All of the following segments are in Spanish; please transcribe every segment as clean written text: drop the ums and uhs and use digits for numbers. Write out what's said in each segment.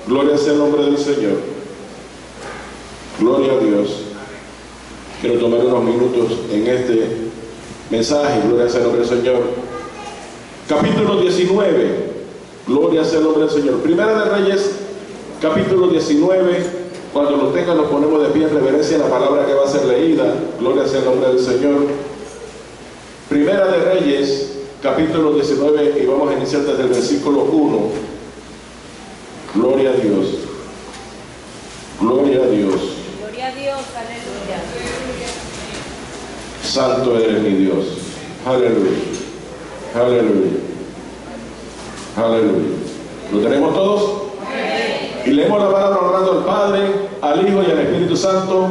Gloria sea el nombre del Señor. Gloria a Dios. Quiero tomar unos minutos en este mensaje. Gloria sea el nombre del Señor. Capítulo 19. Gloria sea el nombre del Señor. Primera de Reyes, capítulo 19. Cuando lo tengan, nos ponemos de pie en reverencia a la palabra que va a ser leída. Gloria sea el nombre del Señor. Primera de Reyes, capítulo 19, y vamos a iniciar desde el versículo 1. Gloria a Dios. Gloria a Dios. Gloria a Dios, aleluya. Santo eres mi Dios. Aleluya. Aleluya. Aleluya. ¿Lo tenemos todos? Y leemos la palabra honrando al Padre, al Hijo y al Espíritu Santo.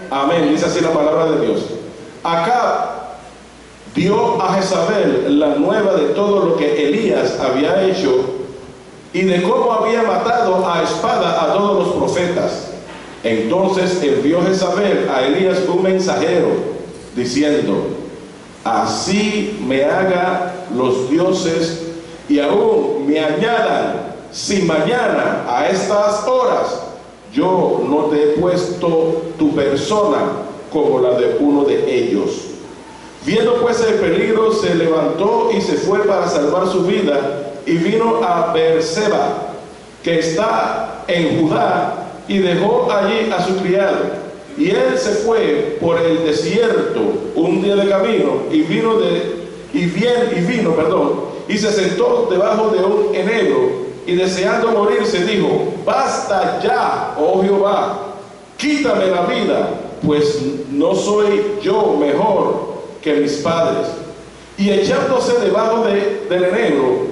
Amén. Dice así la palabra de Dios. Acá dio a Jezabel la nueva de todo lo que Elías había hecho y de cómo había matado a espada a todos los profetas. Entonces envió Jezabel a Elías un mensajero diciendo: así me haga los dioses y aún me añadan, si mañana a estas horas yo no te he puesto tu persona como la de uno de ellos. Viendo pues el peligro, se levantó y se fue para salvar su vida, y vino a Beerseba, que está en Judá, y dejó allí a su criado. Y él se fue por el desierto un día de camino, y se sentó debajo de un enebro, y deseando morirse dijo: basta ya, oh Jehová, quítame la vida, pues no soy yo mejor que mis padres. Y echándose debajo del enebro,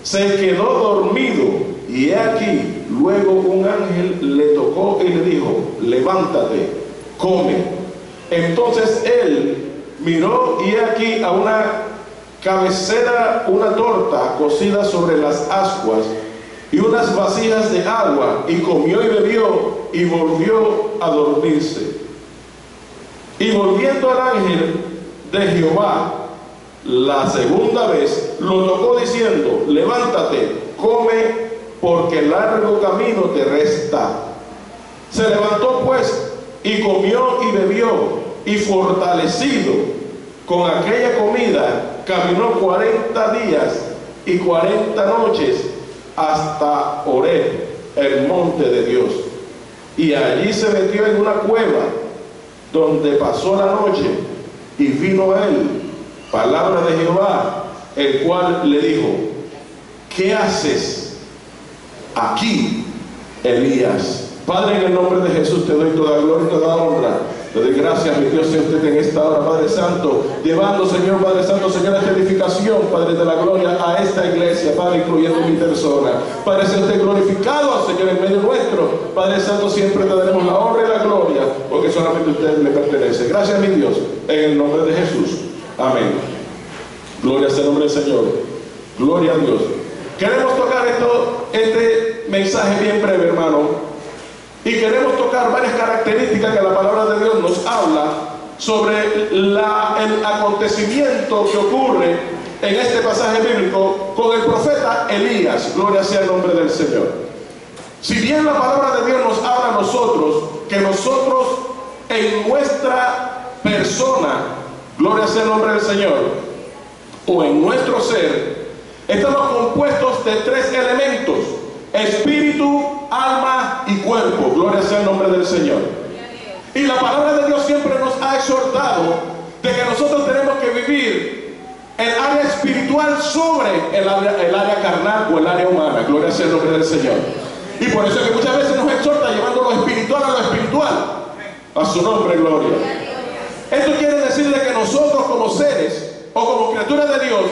se quedó dormido, y he aquí, luego un ángel le tocó y le dijo: levántate, come. Entonces él miró, y he aquí a una cabecera una torta cocida sobre las ascuas y unas vasijas de agua, y comió y bebió, y volvió a dormirse. Y volviendo al ángel de Jehová la segunda vez, lo tocó diciendo: levántate, come, porque largo camino te resta. Se levantó pues y comió y bebió, y fortalecido con aquella comida, caminó 40 días y 40 noches hasta Horeb, el monte de Dios. Y allí se metió en una cueva, donde pasó la noche. Y vino a él palabra de Jehová, el cual le dijo: ¿qué haces aquí, Elías? Padre, en el nombre de Jesús te doy toda gloria y toda honra. Te doy gracias, mi Dios, a usted en esta hora, Padre Santo, llevando, Señor, Padre Santo, Señor, esta edificación, Padre de la gloria, a esta iglesia, Padre, incluyendo mi persona. Padre, sea usted glorificado, Señor, en medio nuestro. Padre Santo, siempre te daremos la honra y la gloria, porque solamente a usted le pertenece. Gracias, mi Dios, en el nombre de Jesús. Amén. Gloria sea el nombre del Señor. Gloria a Dios. Queremos tocar este mensaje bien breve, hermano. Y queremos tocar varias características que la palabra de Dios nos habla sobre el acontecimiento que ocurre en este pasaje bíblico con el profeta Elías. Gloria sea el nombre del Señor. Si bien la palabra de Dios nos habla a nosotros, que nosotros en nuestra persona, gloria sea el nombre del Señor, o en nuestro ser, estamos compuestos de 3 elementos: espíritu, alma y cuerpo. Gloria sea el nombre del Señor. Y la palabra de Dios siempre nos ha exhortado de que nosotros tenemos que vivir el área espiritual sobre el área carnal o el área humana. Gloria sea el nombre del Señor. Y por eso es que muchas veces nos exhorta llevando lo espiritual a lo espiritual. A su nombre, gloria. Esto quiere decir de que nosotros como seres o como criaturas de Dios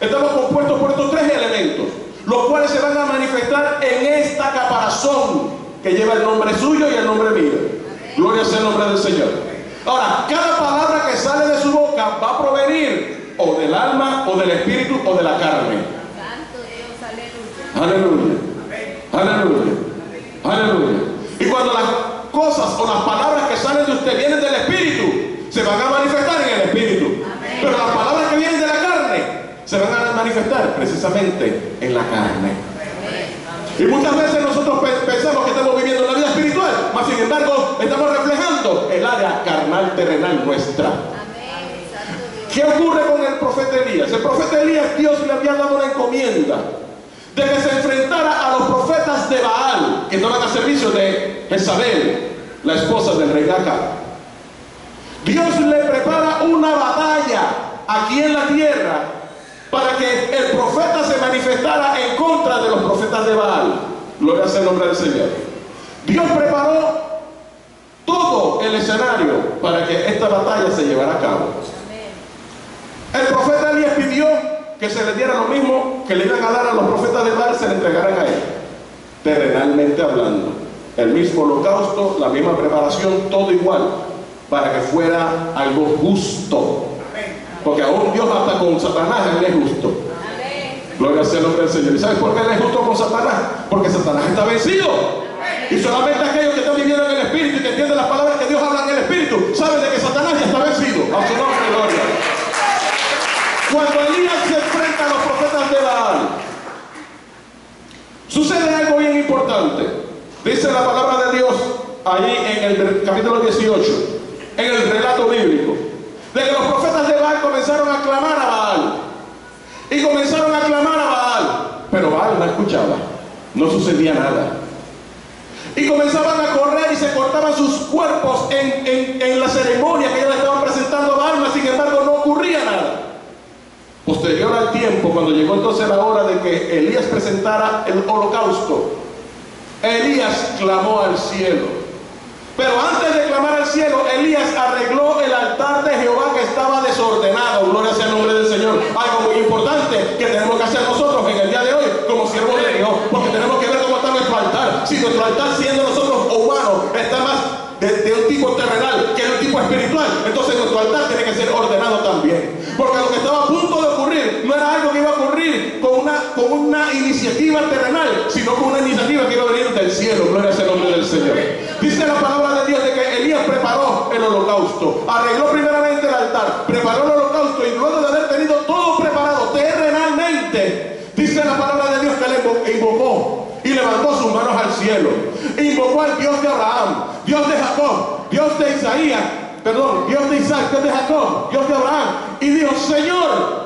estamos compuestos por estos 3 elementos, los cuales se van a manifestar en esta caparazón que lleva el nombre suyo y el nombre mío. Gloria sea el nombre del Señor. Ahora, cada palabra que sale de su boca va a provenir o del alma, o del espíritu, o de la carne. Santo Dios, aleluya. Aleluya. Aleluya. Aleluya. Y cuando las cosas o las palabras que salen de usted vienen del espíritu, se van a manifestar en el espíritu. Amén. Pero las palabras que vienen de la carne se van a manifestar precisamente en la carne. Y muchas veces nosotros pensamos sin embargo estamos reflejando el área carnal terrenal nuestra. Amén. Santo Dios. ¿Qué ocurre con el profeta Elías? El profeta Elías, Dios le había dado una encomienda de que se enfrentara a los profetas de Baal, que estaban a servicio de Jezabel, la esposa del rey Acab. Dios le prepara una batalla aquí en la tierra para que el profeta se manifestara en contra de los profetas de Baal. Gloria sea el nombre del Señor. Dios preparó todo el escenario para que esta batalla se llevara a cabo. El profeta Elías pidió que se le diera lo mismo que le iban a dar a los profetas de Baal, se le entregaran a él, terrenalmente hablando. El mismo holocausto, la misma preparación, todo igual, para que fuera algo justo. Porque aún Dios hasta con Satanás él es justo. Gloria sea el nombre del Señor. ¿Y sabes por qué él es justo con Satanás? Porque Satanás está vencido. Y solamente aquellos que están viviendo en el Espíritu y que entienden las palabras que Dios habla en el Espíritu saben de que Satanás ya está vencido. A su nombre, gloria. Cuando Elías se enfrenta a los profetas de Baal, sucede algo bien importante. Dice la palabra de Dios allí en el capítulo 18, en el relato bíblico, de que los profetas de Baal comenzaron a clamar a Baal. Y comenzaron a clamar a Baal, pero Baal no escuchaba, no sucedía nada. Y comenzaban a correr y se cortaban sus cuerpos en la ceremonia que ellos le estaban presentando a Baal, sin embargo no ocurría nada. Posterior al tiempo, cuando llegó entonces la hora de que Elías presentara el holocausto, Elías clamó al cielo. Pero antes de clamar al cielo, Elías arregló el altar de Jehová que estaba desordenado. Gloria sea el nombre del Señor. Algo muy importante que tenemos que hacer nosotros en el día de hoy como siervos de Dios, porque tenemos que ver cómo está nuestro altar. Si nuestro altar, siendo nosotros humanos, está más de un tipo terrenal que de un tipo espiritual, entonces nuestro altar tiene que ser ordenado también. Porque lo que estaba a punto de ocurrir no era algo que iba a ocurrir con una iniciativa terrenal, sino con una iniciativa que iba a venir del cielo. Gloria sea el nombre del Señor. Dice la palabra de Dios de que Elías preparó el holocausto, arregló primeramente el altar, preparó el holocausto, y luego de haber tenido todo preparado terrenalmente, dice la palabra de Dios que le invocó y levantó sus manos al cielo. Invocó al Dios de Abraham, Dios de Jacob, Dios de Isaías, Dios de Isaac, Dios de Jacob, Dios de Abraham, y dijo: Señor,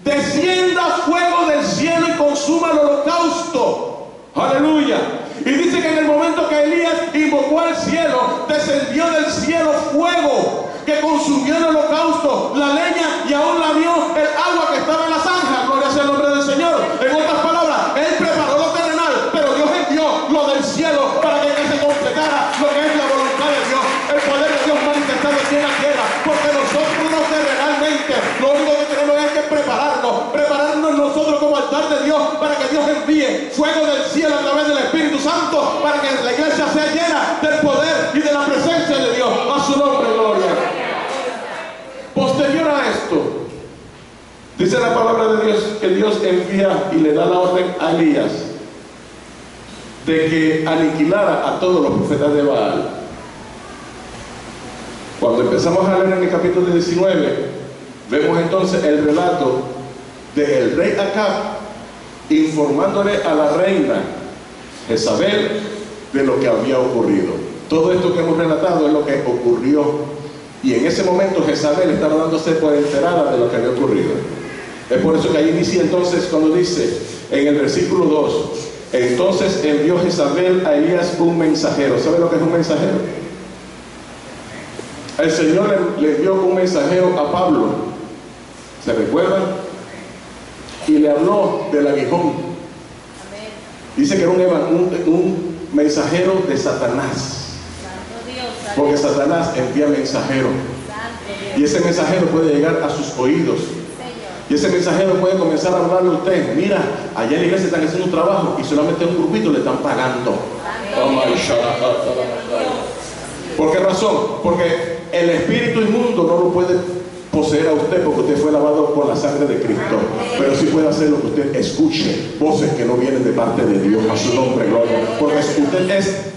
descienda fuego del cielo y consuma el holocausto. Aleluya. Y dice que en el momento que Elías invocó al cielo, descendió del cielo fuego que consumió el holocausto, la leña, y aún lamió el agua que estaba en la zanja. Gloria sea el nombre del Señor. En otras palabras, él preparó lo terrenal, pero Dios envió lo del cielo para que se completara lo que es la voluntad de Dios, el poder de Dios manifestado aquí en la tierra. Porque nosotros no terrenalmente, lo único que tenemos es que prepararnos nosotros como altar de Dios, para que Dios envíe fuego del cielo a través del Espíritu Santo, para que la iglesia sea llena del poder y de la presencia de Dios. A su nombre, gloria. Posterior a esto, dice la palabra de Dios que Dios envía y le da la orden a Elías de que aniquilara a todos los profetas de Baal. Cuando empezamos a leer en el capítulo 19, vemos entonces el relato del rey Acab informándole a la reina Jezabel de lo que había ocurrido. Todo esto que hemos relatado es lo que ocurrió, y en ese momento Jezabel estaba dándose por enterada de lo que había ocurrido. Es por eso que ahí inicia entonces cuando dice en el versículo 2: entonces envió Jezabel a Elías un mensajero. ¿Sabe lo que es un mensajero? El Señor le envió un mensajero a Pablo, ¿se recuerdan? Y le habló del aguijón. Dice que era un mensajero de Satanás. Porque Satanás envía mensajeros. Y ese mensajero puede llegar a sus oídos. Y ese mensajero puede comenzar a hablarle a usted: mira, allá en la iglesia están haciendo un trabajo y solamente un grupito le están pagando. ¿Por qué razón? Porque el espíritu inmundo no lo puede poseer a usted, porque usted fue lavado por la sangre de Cristo. Pero sí puede hacer lo que usted escuche, voces que no vienen de parte de Dios. A su nombre, gloria. Porque usted es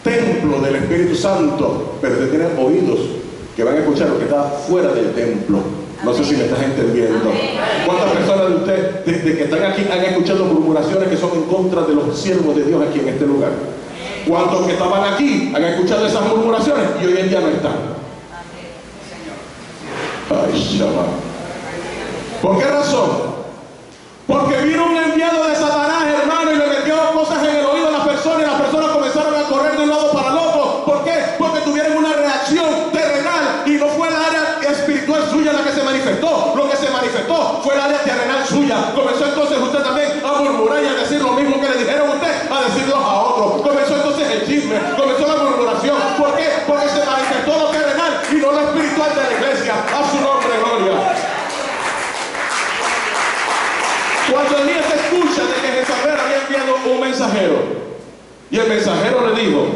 templo del Espíritu Santo, pero usted tiene oídos que van a escuchar lo que está fuera del templo. No sé si me estás entendiendo. ¿Cuántas personas de ustedes, desde que están aquí, han escuchado murmuraciones que son en contra de los siervos de Dios aquí en este lugar? ¿Cuántos que estaban aquí han escuchado esas murmuraciones y hoy en día no están? Ay, chaval. ¿Por qué razón? Porque vino un enviado de Satanás, hermano, y le metió cosas en el oído a las personas, y las personas comenzaron a correr de un lado para el otro. ¿Por qué? Porque tuvieron una reacción terrenal y no fue el área espiritual suya la que se manifestó. Lo que se manifestó fue el área terrenal suya. Comenzó entonces usted también a murmurar y a decir lo mismo que le dijeron a usted, a decirlo a otro. Comenzó entonces el chisme, comenzó la murmuración. ¿Por qué? Porque se manifestó lo terrenal y no lo espiritual de la iglesia. A su nombre, gloria. Cuando Elías escucha de que Jezabel había enviado un mensajero, y el mensajero le dijo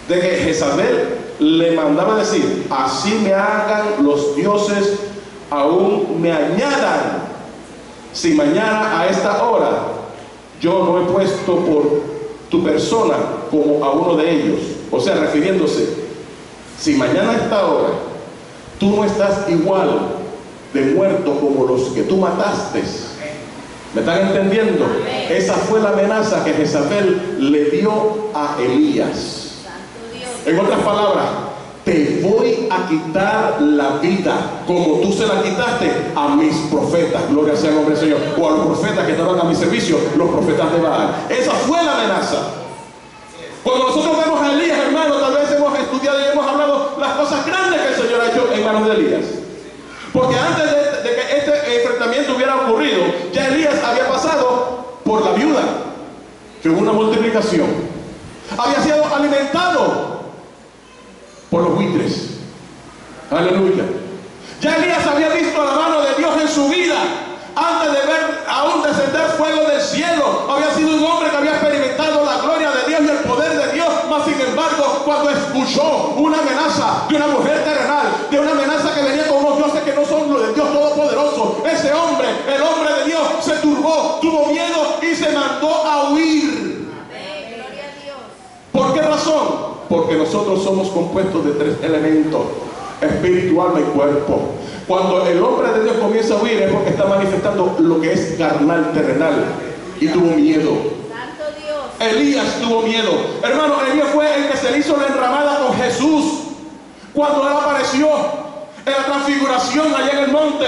de que Jezabel le mandaba decir: así me hagan los dioses, aún me añadan, si mañana a esta hora yo no he puesto por tu persona como a uno de ellos. O sea, refiriéndose, si mañana a esta hora tú no estás igual de muerto como los que tú mataste. ¿Me están entendiendo? Esa fue la amenaza que Jezabel le dio a Elías. En otras palabras, te voy a quitar la vida como tú se la quitaste a mis profetas. Gloria sea el nombre del Señor. O a los profetas que estaban a mi servicio, los profetas de Baal. Esa fue la amenaza. Cuando nosotros vemos a Elías, hermano, tal vez hemos estudiado y hemos hablado las cosas grandes que el Señor ha hecho en manos de Elías. Porque antes de que este enfrentamiento hubiera ocurrido, ya Elías había pasado por la viuda, que hubo una multiplicación. Había sido alimentado por los buitres. Aleluya. Ya Elías había visto la mano de Dios en su vida. Antes de ver aún descender fuego del cielo, había sido un hombre que había experimentado la gloria de Dios y el poder de Dios. Mas sin embargo, cuando escuchó una amenaza de una mujer terrenal, de una amenaza que venía con unos dioses que no son los de Dios Todopoderoso, ese hombre, el hombre de Dios, se turbó, tuvo miedo y se mandó a huir. Amén. Gloria a Dios. ¿Por qué razón? Porque nosotros somos compuestos de tres elementos: espíritu, alma y cuerpo. Cuando el hombre de Dios comienza a huir es porque está manifestando lo que es carnal, terrenal, y tuvo miedo. Santo Dios. Elías tuvo miedo. Hermano, Elías fue el que se le hizo la enramada con Jesús cuando él apareció en la transfiguración allá en el monte.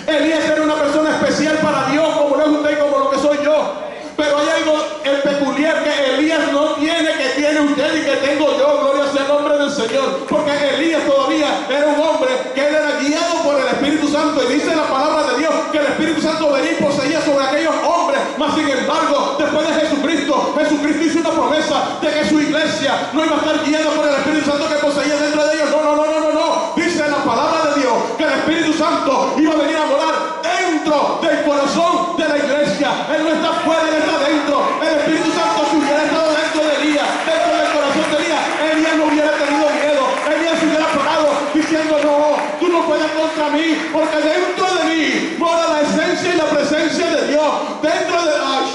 Elías era una persona especial para Dios, como lo es usted y como lo que soy yo. Pero hay algo el peculiar que Elías no tiene, que tiene usted y que tengo yo. Gloria sea el nombre del Señor. Porque Elías todavía era un hombre que él era guiado por el Espíritu Santo. Y dice la palabra de Dios que el Espíritu Santo venía y poseía sobre aquellos hombres. Mas sin embargo, después de Jesucristo, Jesucristo hizo una promesa de que su iglesia no iba a estar guiada por el Espíritu Santo que poseía dentro de ellos. No. Dice la palabra de Dios que el Espíritu Santo iba a venir a morar dentro del corazón de la iglesia. Él no está fuera, él está dentro. El Espíritu Santo, si hubiera estado dentro de Elías, dentro del corazón de Elías, Elías no hubiera tenido miedo. Elías se hubiera parado diciendo: no, tú no puedes contra mí, porque dentro de mí mora la esencia y la presencia de Dios. Dentro de... ¡Ay!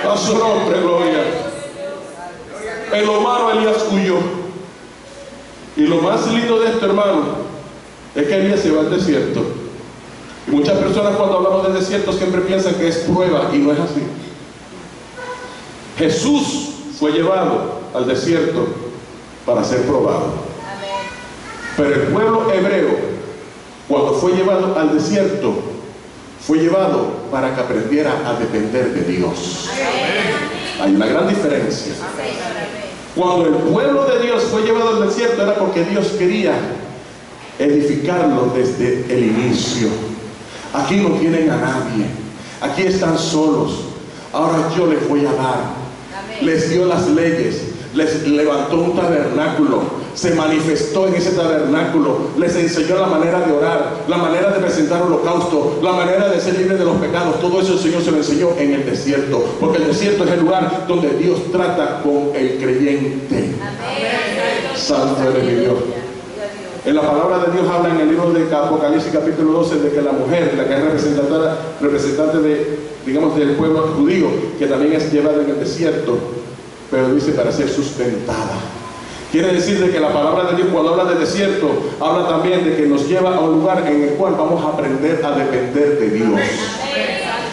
A su nombre, gloria. En lo malo Elías huyó. Y lo más lindo de esto, hermano, es que Elías se va al desierto. Y muchas personas cuando hablamos de desierto siempre piensan que es prueba, y no es así. Jesús fue llevado al desierto para ser probado. Amén. Pero el pueblo hebreo, cuando fue llevado al desierto, fue llevado para que aprendiera a depender de Dios. Amén. Hay una gran diferencia. Amén. Cuando el pueblo de Dios fue llevado al desierto era porque Dios quería edificarlo desde el inicio. Aquí no tienen a nadie, aquí están solos. Ahora yo les voy a dar. Amén. Les dio las leyes, les levantó un tabernáculo, se manifestó en ese tabernáculo, les enseñó la manera de orar, la manera de presentar holocausto, la manera de ser libre de los pecados. Todo eso el Señor se lo enseñó en el desierto, porque el desierto es el lugar donde Dios trata con el creyente. Amén. Santo eres mi Dios. En la palabra de Dios habla en el libro de Apocalipsis capítulo 12 de que la mujer, la que es representante de, digamos, del pueblo judío, que también es llevada en el desierto, pero dice para ser sustentada. Quiere decir de que la palabra de Dios, cuando habla de desierto, habla también de que nos lleva a un lugar en el cual vamos a aprender a depender de Dios.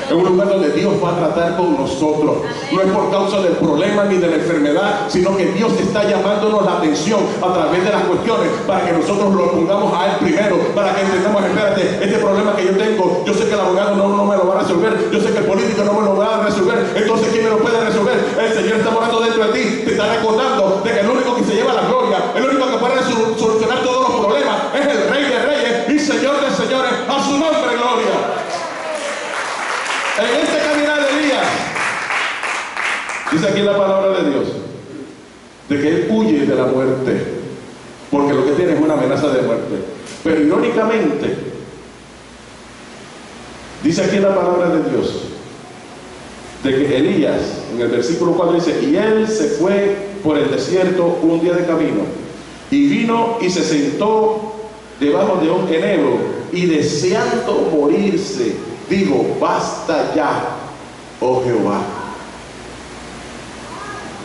Es un lugar donde Dios va a tratar con nosotros. No es por causa del problema ni de la enfermedad, sino que Dios está llamándonos la atención a través de las cuestiones para que nosotros lo pongamos a Él primero, para que entendamos, espérate, este problema que yo tengo, yo sé que el abogado no me lo va a resolver, yo sé que el político no me lo va a resolver, entonces ¿quién me lo puede resolver? El Señor está morando dentro de ti, te está recordando de que el único que se lleva la gloria, el único que puede solucionar todos los problemas es el Rey de Reyes y Señor de Señores, a su nombre gloria. En este caminar de Elías, dice aquí la palabra de Dios, de que él huye de la muerte, porque lo que tiene es una amenaza de muerte. Pero irónicamente, dice aquí la palabra de Dios, de que Elías, en el versículo 4 dice, y él se fue por el desierto un día de camino, y vino y se sentó debajo de un enebro, y deseando morirse, digo, basta ya, oh Jehová.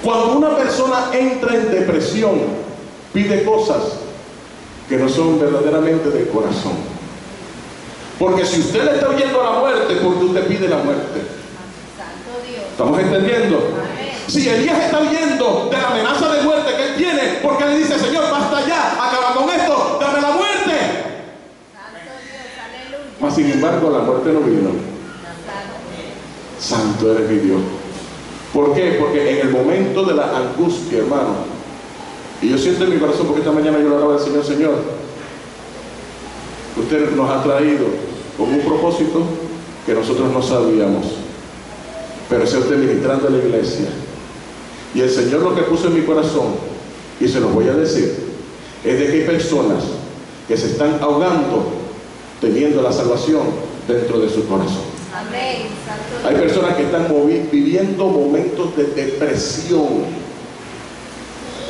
Cuando una persona entra en depresión, pide cosas que no son verdaderamente del corazón. Porque si usted le está huyendo a la muerte, porque usted pide la muerte. ¿Estamos entendiendo? Si Elías está huyendo de la amenaza de muerte que él tiene, porque le dice, Señor, basta ya, acaba con esto, dame la muerte. Mas sin embargo la muerte no vino. Santo eres mi Dios. ¿Por qué? Porque en el momento de la angustia, hermano, y yo siento en mi corazón, porque esta mañana yo le hablaba al Señor, Señor, usted nos ha traído con un propósito que nosotros no sabíamos, pero sea usted ministrando a la iglesia. Y el Señor lo que puso en mi corazón, y se los voy a decir, es de que hay personas que se están ahogando teniendo la salvación dentro de su corazón. Amén. Hay personas que están viviendo momentos de depresión,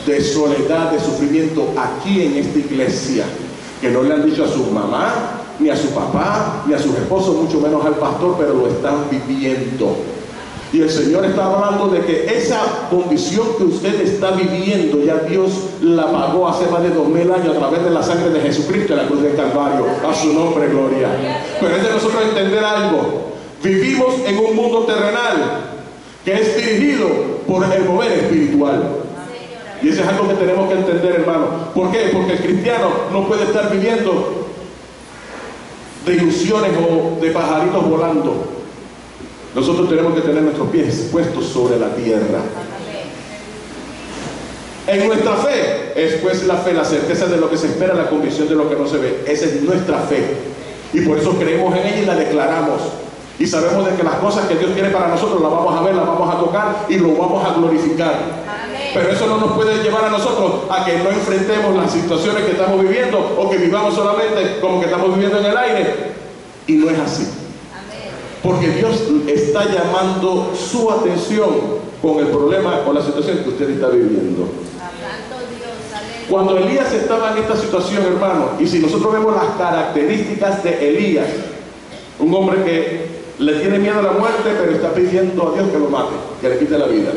de soledad, de sufrimiento aquí en esta iglesia, que no le han dicho a su mamá, ni a su papá, ni a sus esposos, mucho menos al pastor, pero lo están viviendo. Y el Señor está hablando de que esa condición que usted está viviendo, ya Dios la pagó hace más de 2000 años a través de la sangre de Jesucristo en la cruz del Calvario. A su nombre, gloria. Pero es de nosotros entender algo. Vivimos en un mundo terrenal que es dirigido por el mover espiritual. Y eso es algo que tenemos que entender, hermano. ¿Por qué? Porque el cristiano no puede estar viviendo de ilusiones o de pajaritos volando. Nosotros tenemos que tener nuestros pies puestos sobre la tierra. En nuestra fe es pues la fe, la certeza de lo que se espera, la convicción de lo que no se ve. Esa es nuestra fe. Y por eso creemos en ella y la declaramos. Y sabemos de que las cosas que Dios tiene para nosotros las vamos a ver, las vamos a tocar y lo vamos a glorificar. Pero eso no nos puede llevar a nosotros a que no enfrentemos las situaciones que estamos viviendo o que vivamos solamente como que estamos viviendo en el aire. Y no es así. Porque Dios está llamando su atención con el problema o la situación que usted está viviendo. Cuando Elías estaba en esta situación, hermano, y si nosotros vemos las características de Elías, un hombre que le tiene miedo a la muerte, pero está pidiendo a Dios que lo mate, que le quite la vida.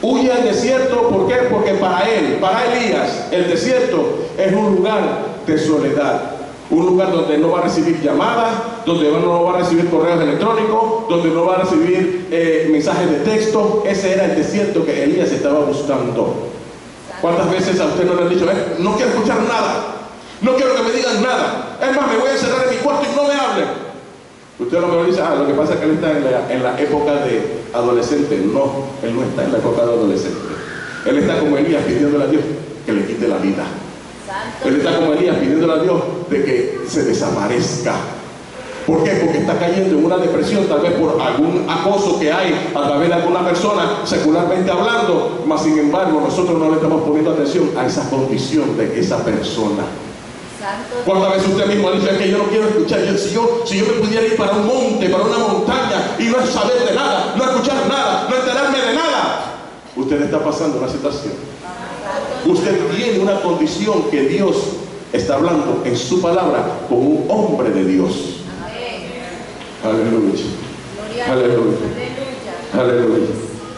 Huye al desierto, ¿por qué? Porque para él, para Elías, el desierto es un lugar de soledad. Un lugar donde no va a recibir llamadas, donde no va a recibir correos electrónicos, donde no va a recibir mensajes de texto. Ese era el desierto que Elías estaba buscando. ¿Cuántas veces a usted no le han dicho, no quiero escuchar nada, no quiero que me digan nada, es más, me voy a encerrar en mi cuarto y no me hablen? Usted a lo mejor dice, lo que pasa es que él está en la época de adolescente. No, él no está en la época de adolescente. Él está como Elías pidiéndole a Dios que le quite la vida. Él está como Elías pidiéndole a Dios de que se desaparezca. ¿Por qué? Porque está cayendo en una depresión, tal vez por algún acoso que hay a través de alguna persona, secularmente hablando, mas sin embargo nosotros no le estamos poniendo atención a esa condición de esa persona. ¿Cuántas veces usted mismo dice que yo no quiero escuchar? Si yo me pudiera ir para un monte, para una montaña y no saber de nada, no escuchar nada, no enterarme de nada? Usted está pasando una situación. Usted tiene una condición que Dios está hablando en su palabra con un hombre de Dios. Aleluya. Aleluya. Aleluya.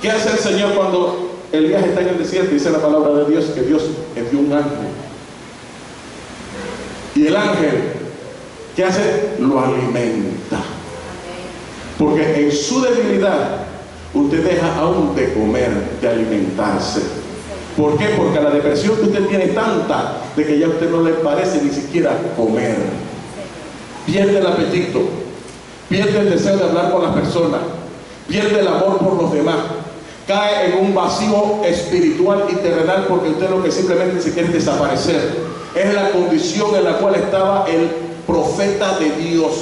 ¿Qué hace el Señor cuando Elías está en el desierto, dice la palabra de Dios, que Dios envió un ángel. Y el ángel, ¿qué hace? Lo alimenta. Porque en su debilidad, usted deja aún de comer, de alimentarse. ¿Por qué? Porque la depresión que usted tiene es tanta de que ya a usted no le parece ni siquiera comer. Pierde el apetito, pierde el deseo de hablar con las personas, pierde el amor por los demás, cae en un vacío espiritual y terrenal porque usted lo que simplemente se quiere desaparecer. Es la condición en la cual estaba el profeta de Dios.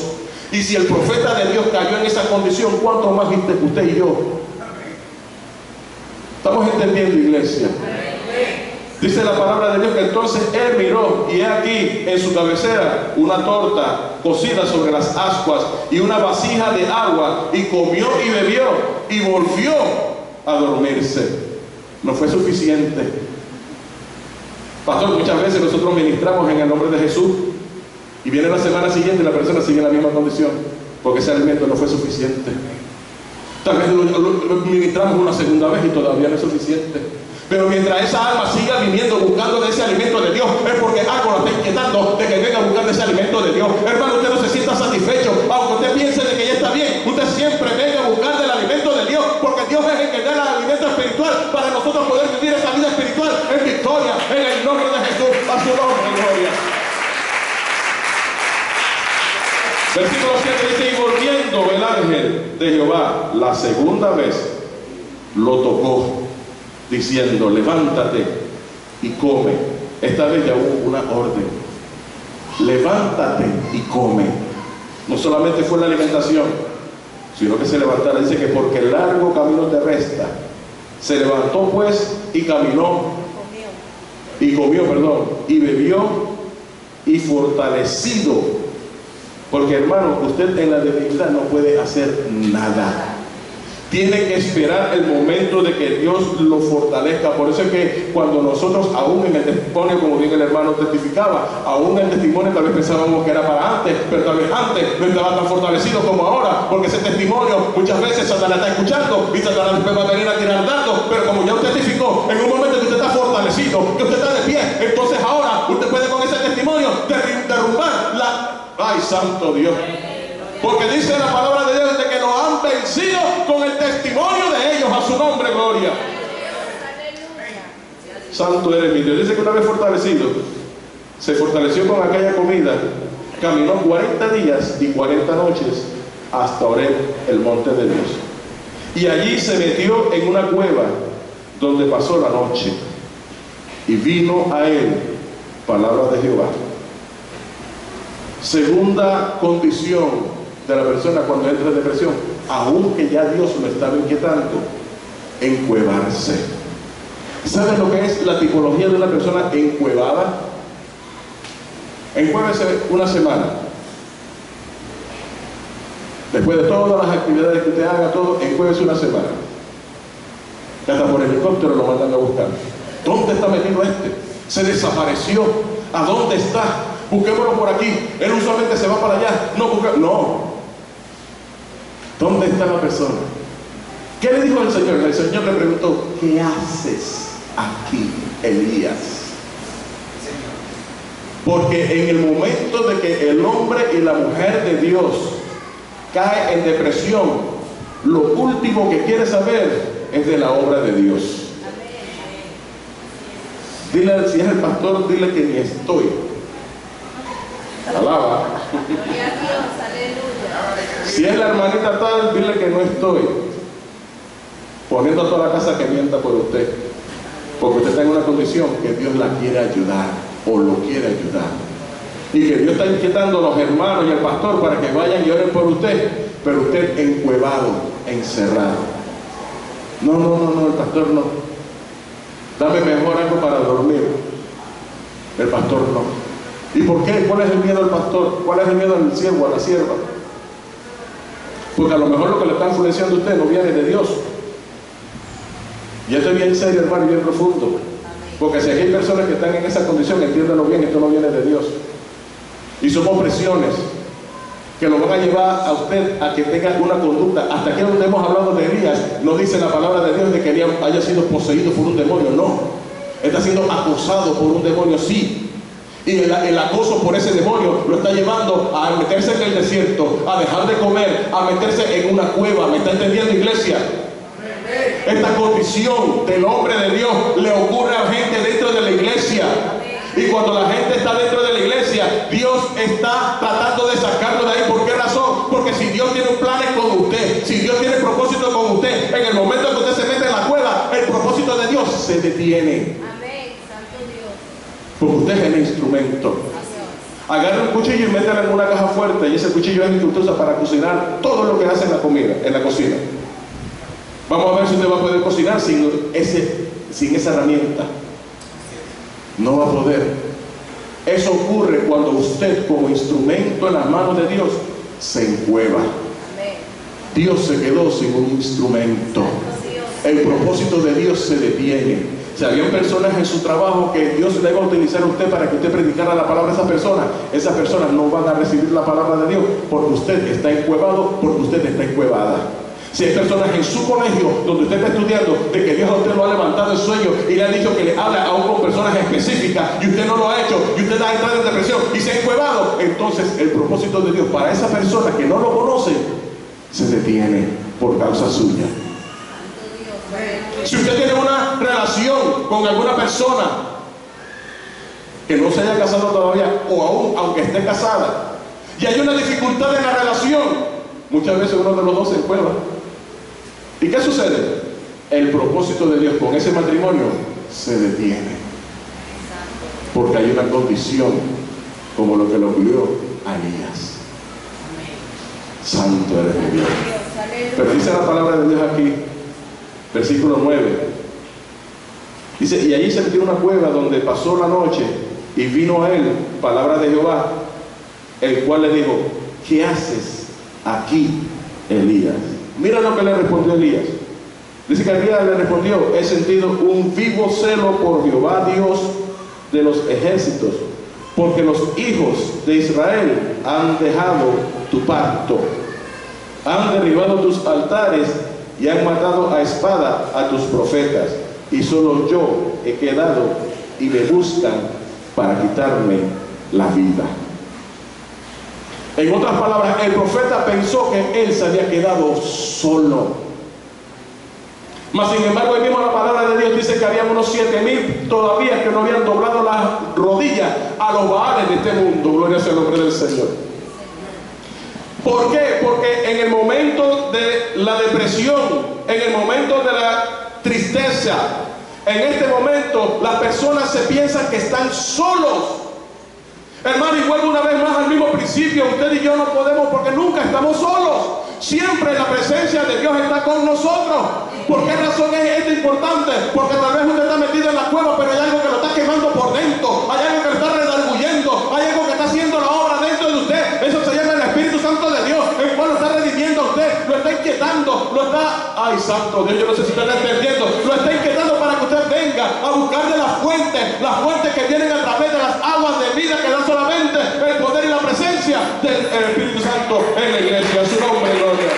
Y si el profeta de Dios cayó en esa condición, ¿cuánto más usted y yo? ¿Estamos entendiendo, iglesia? Dice la palabra de Dios que entonces él miró y he aquí en su cabecera una torta cocida sobre las ascuas y una vasija de agua, y comió y bebió y volvió a dormirse. No fue suficiente. Pastor, muchas veces nosotros ministramos en el nombre de Jesús y viene la semana siguiente y la persona sigue en la misma condición porque ese alimento no fue suficiente. Tal vez lo ministramos una segunda vez y todavía no es suficiente. Pero mientras esa alma siga viniendo buscando de ese alimento de Dios, es porque algo la está inquietando de que venga a buscar de ese alimento de Dios. Hermano, usted no se sienta satisfecho, aunque usted piense de que ya está bien. Usted siempre venga a buscar del alimento de Dios, porque Dios es el que da el alimento espiritual para nosotros poder vivir esa vida espiritual en victoria, en el nombre de Jesús, a su nombre, gloria. Versículo 7 dice: y volviendo el ángel de Jehová la segunda vez, lo tocó, diciendo: levántate y come. Esta vez ya hubo una orden: levántate y come. No solamente fue la alimentación, sino que se levantara. Dice que porque el largo camino te resta. Se levantó pues y caminó, y comió, y bebió, y fortalecido. Porque, hermano, usted en la debilidad no puede hacer nada. Tiene que esperar el momento de que Dios lo fortalezca. Por eso es que cuando nosotros, aún en el testimonio, como bien el hermano testificaba, aún en el testimonio tal vez pensábamos que era para antes, pero tal vez antes no estaba tan fortalecido como ahora, porque ese testimonio muchas veces Satanás está escuchando y Satanás después va a venir a tirar dardos. Pero como ya usted testificó, en un momento que usted está fortalecido, que usted está de pie, entonces ahora usted puede con ese testimonio derrumbar la... ¡Ay, santo Dios! Porque dice la palabra de Dios de que lo han vencido con el testimonio de ellos, a su nombre, gloria. Santo eres mi Dios. Dice que una vez fortalecido, se fortaleció con aquella comida, caminó 40 días y 40 noches hasta Horeb, el monte de Dios. Y allí se metió en una cueva donde pasó la noche. Y vino a él palabra de Jehová. Segunda condición de la persona cuando entra en depresión, aunque ya Dios lo estaba inquietando: encuevarse. ¿Saben lo que es la tipología de una persona encuevada? Encuévese una semana. Después de todas las actividades que usted haga, todo, encuévese una semana. Que hasta por helicóptero lo mandan a buscar. ¿Dónde está metido este? Se desapareció. ¿A dónde está? Busquémoslo por aquí. Él usualmente se va para allá. No. ¿Dónde está la persona? ¿Qué le dijo el Señor? El Señor le preguntó: ¿qué haces aquí, Elías? Porque en el momento de que el hombre y la mujer de Dios cae en depresión, lo último que quiere saber es de la obra de Dios. Dile, si es el pastor, dile que ni estoy. Alaba. Gloria a Dios, aleluya. Si es la hermanita tal, dile que no estoy. Poniendo a toda la casa que mienta por usted. Porque usted está en una condición que Dios la quiere ayudar o lo quiere ayudar. Y que Dios está inquietando a los hermanos y al pastor para que vayan y oren por usted, pero usted encuevado, encerrado. No, el pastor no. Dame mejor algo para dormir. El pastor no. ¿Y por qué? ¿Cuál es el miedo al pastor? ¿Cuál es el miedo al siervo, a la sierva? Porque a lo mejor lo que le está influenciando a usted no viene de Dios. Y esto es bien serio, hermano, y bien profundo. Porque si aquí hay personas que están en esa condición, entiéndanlo bien, esto no viene de Dios. Y somos presiones. que lo van a llevar a usted a que tenga una conducta. Hasta aquí donde hemos hablado de Elías, no dice la palabra de Dios de que Elías haya sido poseído por un demonio, no. Está siendo acosado por un demonio, sí. Y el acoso por ese demonio lo está llevando a meterse en el desierto, a dejar de comer, a meterse en una cueva. ¿Me está entendiendo, iglesia? Esta condición del hombre de Dios le ocurre a gente dentro de la iglesia. Y cuando la gente está dentro de la iglesia, Dios está tratando de sacarlo de ahí. ¿Por qué razón? Porque si Dios tiene planes con usted, si Dios tiene propósito con usted, en el momento que usted se mete en la cueva, el propósito de Dios se detiene. Amén, Santo Dios. Porque usted es el instrumento. Agarre un cuchillo y mételo en una caja fuerte, y ese cuchillo es el que usted usa para cocinar todo lo que hace en la comida, en la cocina. Vamos a ver si usted va a poder cocinar sin esa herramienta. No va a poder. Eso ocurre cuando usted, como instrumento en las manos de Dios, se encueva. Dios se quedó sin un instrumento. El propósito de Dios se detiene. Si había personas en su trabajo que Dios le iba a utilizar a usted para que usted predicara la palabra a esas personas no van a recibir la palabra de Dios porque usted está encuevado, porque usted está encuevada. Si hay personas en su colegio donde usted está estudiando de que Dios a usted lo ha levantado el sueño y le ha dicho que le habla aún con personas específicas y usted no lo ha hecho y usted ha entrado en depresión y se ha encuevado, entonces el propósito de Dios para esa persona que no lo conoce se detiene por causa suya. Si usted tiene una relación con alguna persona que no se haya casado todavía o aún aunque esté casada y hay una dificultad en la relación, muchas veces uno de los dos se encueva. ¿Y qué sucede? El propósito de Dios con ese matrimonio se detiene. Porque hay una condición como lo que le ocurrió a Elías. Santo eres Dios. Pero dice la palabra de Dios aquí, versículo 9. Dice, y allí se metió una cueva donde pasó la noche y vino a él palabra de Jehová, el cual le dijo, ¿qué haces aquí, Elías? Mira lo que le respondió Elías. Dice que Elías le respondió, he sentido un vivo celo por Jehová Dios de los ejércitos, porque los hijos de Israel han dejado tu pacto, han derribado tus altares y han matado a espada a tus profetas, y solo yo he quedado y me buscan para quitarme la vida. En otras palabras, el profeta pensó que él se había quedado solo. Mas sin embargo, ahí mismo la palabra de Dios dice que había unos 7,000 todavía que no habían doblado las rodillas a los baales de este mundo. Gloria sea el nombre del Señor. ¿Por qué? Porque en el momento de la depresión, en el momento de la tristeza, en este momento las personas se piensan que están solos. Hermano, y vuelvo una vez más al mismo principio, usted y yo no podemos porque nunca estamos solos. Siempre la presencia de Dios está con nosotros. ¿Por qué razón es esto importante? Porque tal vez usted está metido en la cueva, pero hay algo que lo está quemando por dentro, hay algo que lo está redarguyendo, hay algo que está haciendo la obra dentro de usted. Eso se llama el Espíritu Santo de Dios, el cual lo está redimiendo a usted, lo está inquietando, lo está... ¡Ay, Santo Dios! Yo no sé si usted está entendiendo. Lo está inquietando para que usted venga a buscar de las fuentes que vienen a través de las aguas de vida que dan solamente el poder y la presencia del Espíritu Santo en la iglesia. Su nombre, gloria.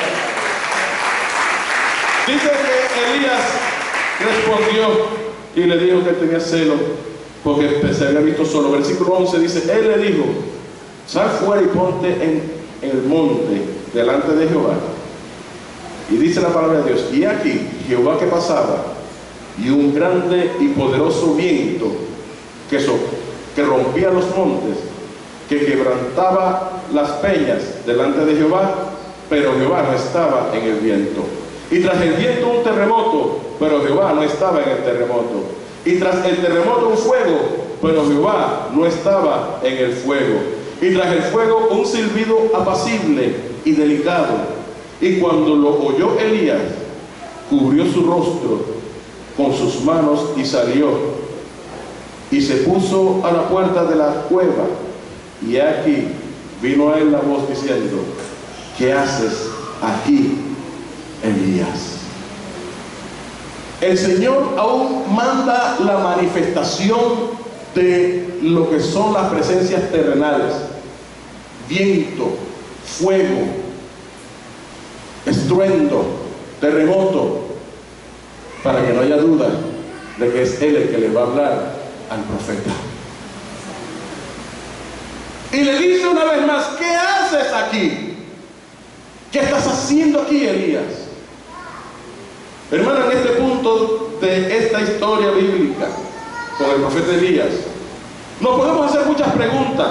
Dice que Elías respondió y le dijo que él tenía celo porque se había visto solo. Versículo 11 dice, él le dijo, sal fuera y ponte en el monte delante de Jehová. Y dice la palabra de Dios, y aquí Jehová que pasaba, y un grande y poderoso viento que rompía los montes, que quebrantaba las peñas delante de Jehová, pero Jehová no estaba en el viento. Y tras el viento un terremoto, pero Jehová no estaba en el terremoto. Y tras el terremoto un fuego, pero Jehová no estaba en el fuego. Y tras el fuego un silbido apacible y delicado. Y cuando lo oyó Elías, cubrió su rostro con sus manos y salió. Y se puso a la puerta de la cueva. Y aquí vino a él la voz diciendo, ¿qué haces aquí, Elías? El Señor aún manda la manifestación de lo que son las presencias terrenales. Viento, fuego, estruendo, terremoto, para que no haya duda de que es Él el que le va a hablar al profeta. Y le dice una vez más: ¿qué haces aquí? ¿Qué estás haciendo aquí, Elías? Hermano, en este punto de esta historia bíblica con el profeta Elías, nos podemos hacer muchas preguntas.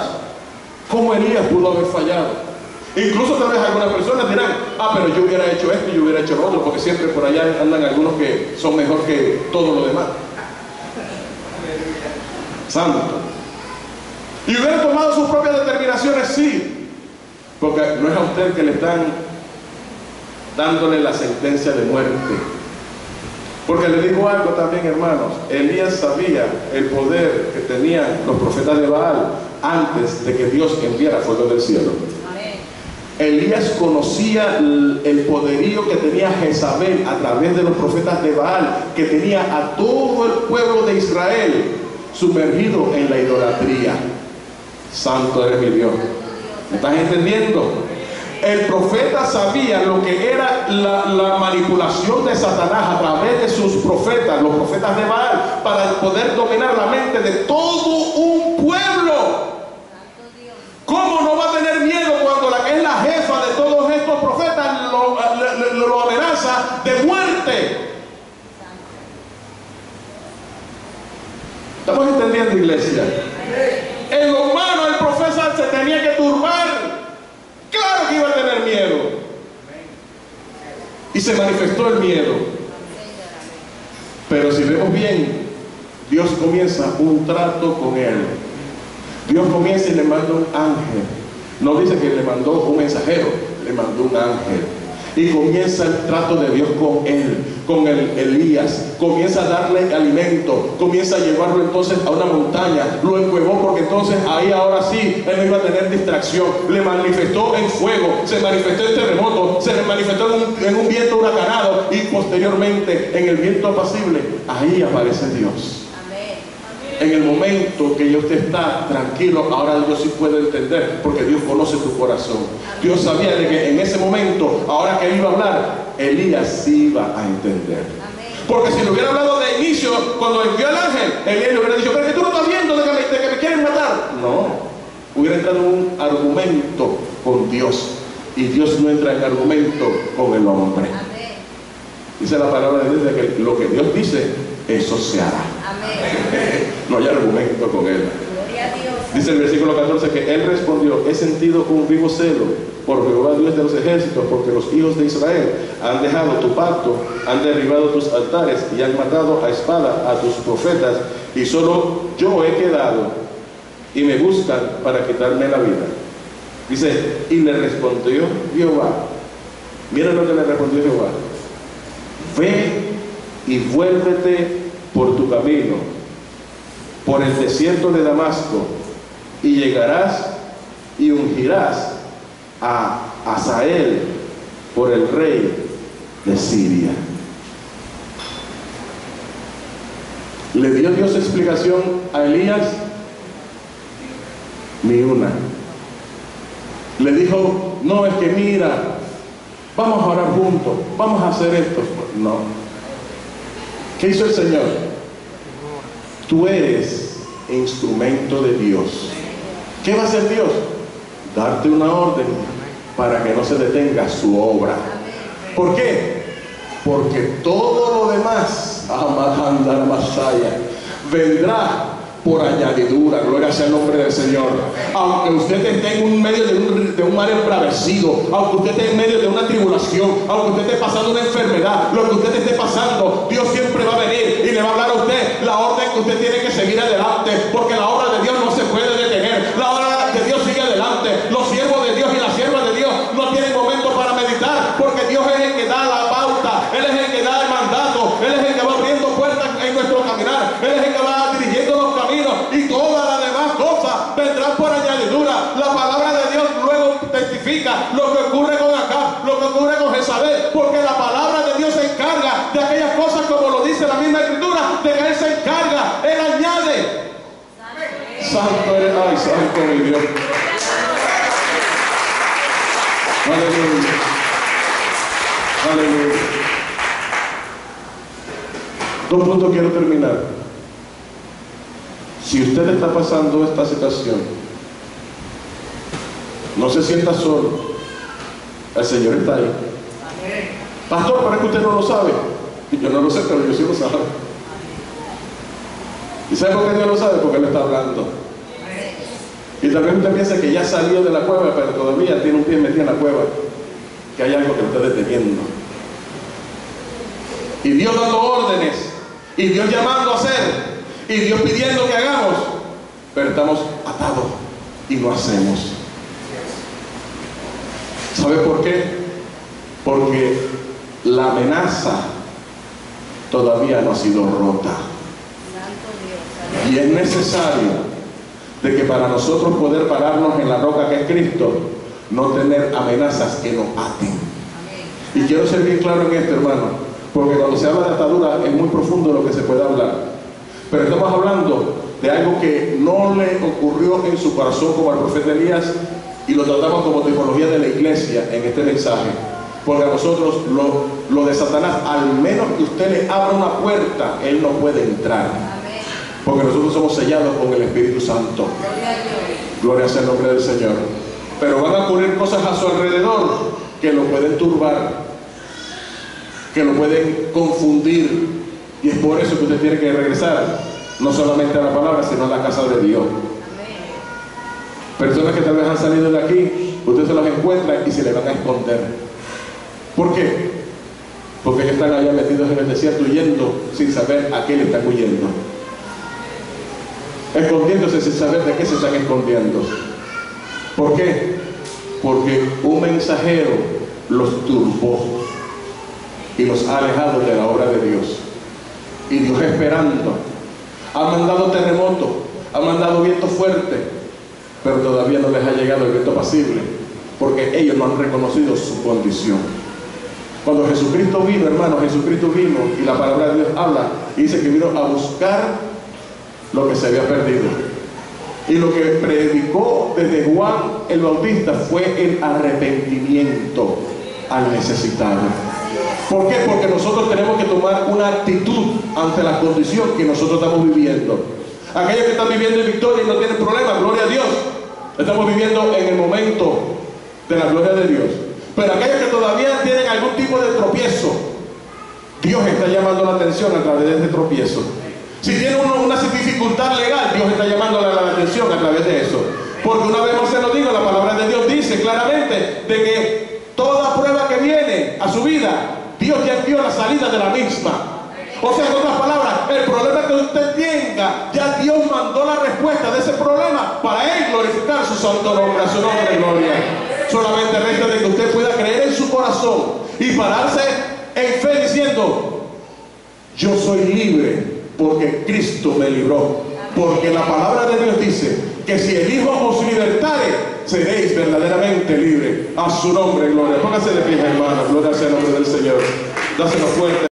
¿Cómo Elías pudo haber fallado? Incluso tal vez algunas personas dirán: pero yo hubiera hecho esto y yo hubiera hecho lo otro, porque siempre por allá andan algunos que son mejor que todo lo demás. Santo. Y hubiera tomado sus propias determinaciones, sí, porque no es a usted que le están dándole la sentencia de muerte. Porque le digo algo también, hermanos: Elías sabía el poder que tenían los profetas de Baal antes de que Dios enviara fuego del cielo. Amén. Elías conocía el poderío que tenía Jezabel a través de los profetas de Baal, que tenía a todo el pueblo de Israel sumergido en la idolatría. Santo eres mi Dios. ¿Me estás entendiendo? El profeta sabía lo que era la manipulación de Satanás a través de sus profetas, los profetas de Baal, para poder dominar la mente de todo un pueblo. ¿Cómo no va a tener miedo cuando la que es la jefa de todos estos profetas lo amenaza de muerte? ¿Estamos entendiendo, iglesia? En lo humano el profeta se tenía que turbar. Claro que iba a tener miedo. Y se manifestó el miedo. Pero si vemos bien, Dios comienza un trato con él. Dios comienza y le manda un ángel. No dice que le mandó un mensajero, le mandó un ángel. Y comienza el trato de Dios con él, con el Elías. Comienza a darle alimento, comienza a llevarlo entonces a una montaña. Lo encuevó, porque entonces ahí ahora sí él no iba a tener distracción. Le manifestó en fuego, se manifestó en terremoto, se le manifestó en un viento huracanado, y posteriormente en el viento apacible. Ahí aparece Dios. En el momento que usted está tranquilo, ahora Dios sí puede entender, porque Dios conoce tu corazón. Dios sabía de que en ese momento, ahora que él iba a hablar, Elías sí iba a entender. Porque si le hubiera hablado de inicio, cuando envió al ángel, Elías le hubiera dicho: pero que tú no estás viendo de que me quieren matar. No, hubiera entrado en un argumento con Dios, y Dios no entra en argumento con el hombre. Dice la palabra de Dios de que lo que Dios dice, eso se hará. No hay argumento con él. Dice el versículo 14 que él respondió: he sentido un vivo celo por Jehová Dios de los ejércitos, porque los hijos de Israel han dejado tu pacto, han derribado tus altares y han matado a espada a tus profetas, y solo yo he quedado, y me buscan para quitarme la vida. Dice: y le respondió Jehová. Mira lo que le respondió Jehová: ve y vuélvete por tu camino, por el desierto de Damasco, y llegarás y ungirás a Hazael por el rey de Siria. ¿Le dio Dios explicación a Elías? Ni una. Le dijo: no, es que mira, vamos a orar juntos, vamos a hacer esto. No. ¿Qué hizo el Señor? Tú eres instrumento de Dios. ¿Qué va a hacer Dios? Darte una orden para que no se detenga su obra. ¿Por qué? Porque todo lo demás, Amadandar Masaya, vendrá por añadidura. Gloria sea el nombre del Señor. Aunque usted esté en medio de un mar embravecido, aunque usted esté en medio de una tribulación, aunque usted esté pasando una enfermedad, lo que usted esté pasando, Dios siempre va a venir y le va a hablar a usted la orden que usted tiene que seguir adelante, porque la obra de Dios no se puede detener. La obra de Dios sigue adelante. Los siervos de Dios y las siervas de Dios no tienen momento para meditar, porque Dios es el que da la pauta, Él es el que da el mandato, Él es el que va abriendo puertas en nuestro caminar, Él es el que va dirigiendo los caminos, y todas las demás cosas vendrán por añadidura. La palabra de Dios luego testifica lo que ocurre con Acab, lo que ocurre con Jezabel, porque la palabra de Dios se encarga de aquellas cosas, como lo dice la misma Escritura, de que Él se encarga, Él añade. Santo eres, ay, santo mi Dios. Aleluya. Aleluya. Dos puntos quiero terminar. Si usted está pasando esta situación, no se sienta solo. El Señor está ahí. Pastor, pero es que usted no lo sabe. Yo no lo sé, pero yo sí lo sabe. ¿Y sabe por qué Dios lo sabe? Porque Él está hablando. Y también usted piensa que ya salió de la cueva, pero todavía tiene un pie metido en la cueva, que hay algo que lo está deteniendo. Y Dios dando órdenes, y Dios llamando a hacer, y Dios pidiendo que hagamos, pero estamos atados y no hacemos. ¿Sabe por qué? Porque la amenaza todavía no ha sido rota. Y es necesario de que para nosotros poder pararnos en la roca que es Cristo, no tener amenazas que nos aten. Y quiero ser bien claro en esto, hermano, porque cuando se habla de atadura es muy profundo lo que se puede hablar. Pero estamos hablando de algo que no le ocurrió en su corazón como al profeta Elías, y lo tratamos como tipología de la iglesia en este mensaje. Porque a nosotros lo de Satanás, al menos que usted le abra una puerta, él no puede entrar. Porque nosotros somos sellados con el Espíritu Santo. Gloria sea el nombre del Señor. Pero van a ocurrir cosas a su alrededor que lo pueden turbar, que lo pueden confundir. Y es por eso que usted tiene que regresar, no solamente a la palabra, sino a la casa de Dios. Personas que tal vez han salido de aquí, usted se las encuentra y se le van a esconder. ¿Por qué? Porque ellos están allá metidos en el desierto huyendo sin saber a qué le están huyendo. Escondiéndose sin saber de qué se están escondiendo. ¿Por qué? Porque un mensajero los turbó y los ha alejado de la obra de Dios. Y Dios esperando. Ha mandado terremoto, ha mandado viento fuerte, pero todavía no les ha llegado el viento pasible, porque ellos no han reconocido su condición. Cuando Jesucristo vino, hermano, Jesucristo vino y la palabra de Dios habla y dice que vino a buscar lo que se había perdido. Y lo que predicó desde Juan el Bautista fue el arrepentimiento al necesitado. ¿Por qué? Porque nosotros tenemos que tomar una actitud ante la condición que nosotros estamos viviendo. Aquellos que están viviendo en victoria y no tienen problema, gloria a Dios. Estamos viviendo en el momento de la gloria de Dios. Pero aquellos que todavía tienen algún tipo de tropiezo, Dios está llamando la atención a través de este tropiezo. Si tiene una dificultad legal, Dios está llamando la atención a través de eso. Porque una vez más se lo digo, la palabra de Dios dice claramente de que toda prueba que viene a su vida, Dios ya dio la salida de la misma. O sea, en otras palabras, el problema que usted tenga, ya Dios mandó la respuesta de ese problema para Él glorificar su santo nombre, a su nombre de gloria. Solamente resta de que usted pueda creer en su corazón y pararse en fe diciendo: yo soy libre porque Cristo me libró. Porque la palabra de Dios dice que si el Hijo os libertare, seréis verdaderamente libres. A su nombre, gloria. Póngase de pie, hermanos. Gloria sea el nombre del Señor. Dáselo fuerte.